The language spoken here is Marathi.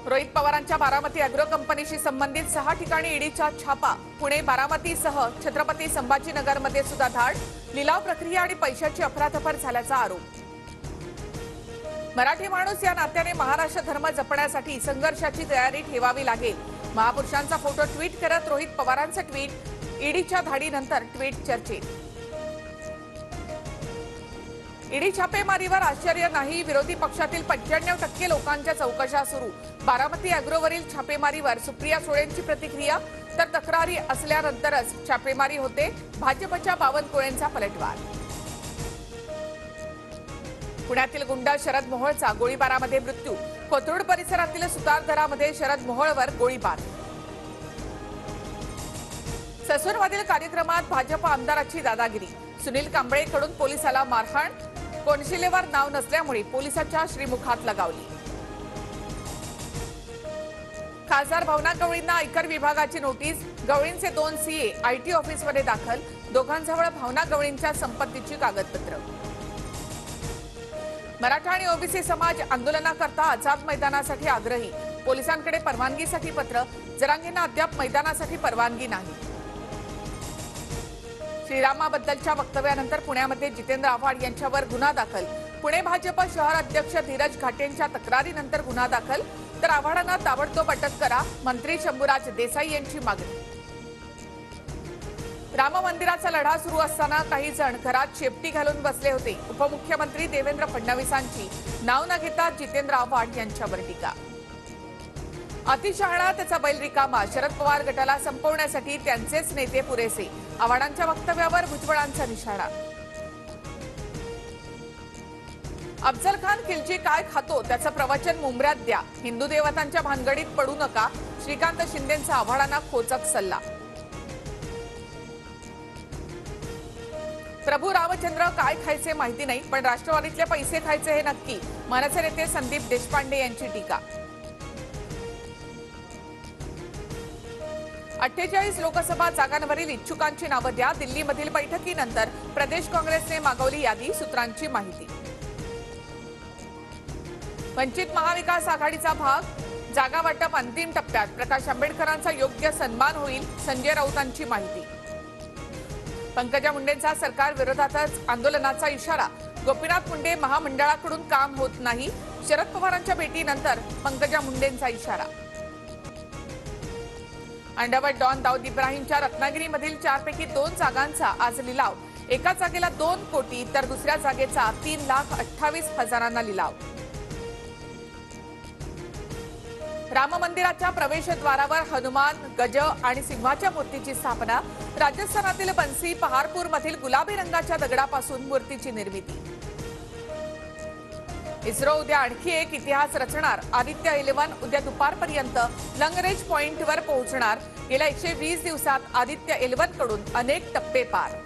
रोहित पवारांच्या बारामती अॅग्रो कंपनीशी संबंधित 6 ठिकाणी ईडीचा छापा। पुणे, बारामतीसह छत्रपती संभाजीनगरमध्ये सुद्धा धाड। लिलाव प्रक्रिया आणि पैशाची अफरातफर झाल्याचा आरोप। मराठी माणूस या नात्याने महाराष्ट्र धर्म जपण्यासाठी संघर्षाची तयारी ठेवावी लागेल। महापुरुषांचा फोटो ट्विट करत रोहित पवारांचं ट्विट। ईडीच्या धाडीनंतर ट्विट चर्चेत। ईडी छापेमारीवर आश्चर्य नाही, विरोधी पक्षातील 95% लोकांच्या चौकशा सुरू। बारामती अॅग्रोवरील छापेमारीवर सुप्रिया सुळेंची प्रतिक्रिया, तर तक्रारी असल्यानंतरच छापेमारी होते। भाजपच्या बावनकुळेंचा पलटवार। पुण्यातील गुंड शरद मोहोळचा गोळीबारामध्ये मृत्यू। कोथरूड परिसरातील सुतारदरामध्ये शरद मोहोळवर गोळीबार। ससूनमधील कार्यक्रमात भाजप आमदाराची दादागिरी। सुनील कांबळेकडून पोलिसाला मारहाण। कोनशिलेवर नाव नसल्यामुळे पोलिसाच्या श्रीमुखात लगावली। खासदार भावना गवळींना आयकर विभागाची नोटीस। गवळींचे 2 सीए आयटी ऑफिसमध्ये दाखल। दोघांजवळ भावना गवळींच्या संपत्तीची कागदपत्र। मराठा आणि ओबीसी समाज आंदोलनाकरता आझाद मैदानासाठी आग्रही। पोलिसांकडे परवानगीसाठी पत्र। जरांगेंना अद्याप मैदानासाठी परवानगी नाही। श्रीरामाबद्दलच्या वक्तव्यानंतर पुण्यामध्ये जितेंद्र आव्हाड यांच्यावर गुन्हा दाखल। पुणे भाजप शहर अध्यक्ष धीरज घाटेंच्या तक्रारीनंतर गुन्हा दाखल, तर आव्हाडांना ताबडतोब अटक करा, मंत्री शंभूराज देसाई यांची मागणी। राम मंदिराचा लढा सुरू असताना काही जण घरात शेपटी घालून बसले होते। उपमुख्यमंत्री देवेंद्र फडणवीसांची नाव न घेता जितेंद्र आव्हाड यांच्यावर टीका। अतिशहाणा त्याचा बैल रिकामा। शरद पवार गटाला संपवण्यासाठी त्यांचेच नेते पुरेसे। आव्हाडांच्या वक्तव्यावर भुजबळांचा निशाणा। अफजल खान खिलजी काय खातो त्याचं प्रवचन मुंबऱ्यात द्या। हिंदू देवतांच्या भानगडीत पडू नका। श्रीकांत शिंदेंचा आव्हाडांना खोचक सल्ला। प्रभू रामचंद्र काय खायचे माहिती नाही, पण राष्ट्रवादीतले पैसे खायचे हे नक्की। मनसे नेते संदीप देशपांडे यांची टीका। 48 लोकसभा जागांवरील इच्छुकांची नावं द्या। दिल्लीमधील बैठकीनंतर प्रदेश काँग्रेसने मागवली यादी। सूत्रांची माहिती। वंचित महाविकास आघाडीचा भाग। जागा वाटप अंतिम टप्प्यात। प्रकाश आंबेडकरांचा योग्य सन्मान होईल। संजय राऊतांची माहिती। पंकजा मुंडेंचा सरकार विरोधातच आंदोलनाचा इशारा। गोपीनाथ मुंडे महामंडळाकडून काम होत नाही। शरद पवारांच्या भेटीनंतर पंकजा मुंडेंचा इशारा। अंडरवर्ल्ड डॉन दाऊद इब्राहिमच्या रत्नागिरीमधील 4 पैकी 2 जागांचा आज लिलाव। एका जागेला 2 कोटी तर दुसऱ्या जागेचा 3,28,000 लिलाव। राम मंदिराच्या प्रवेशद्वारावर हनुमान, गज आणि सिंहाच्या मूर्तीची स्थापना। राजस्थानातील बन्सी पहारपूरमधील गुलाबी रंगाच्या दगडापासून मूर्तीची निर्मिती। इस्रो उद्या आणखी एक इतिहास रचणार। आदित्य 11 उद्या दुपारपर्यंत लंगरेज पॉइंटवर पोहोचणार। गेल्या 120 दिवसात आदित्य 11 कडून अनेक टप्पे पार।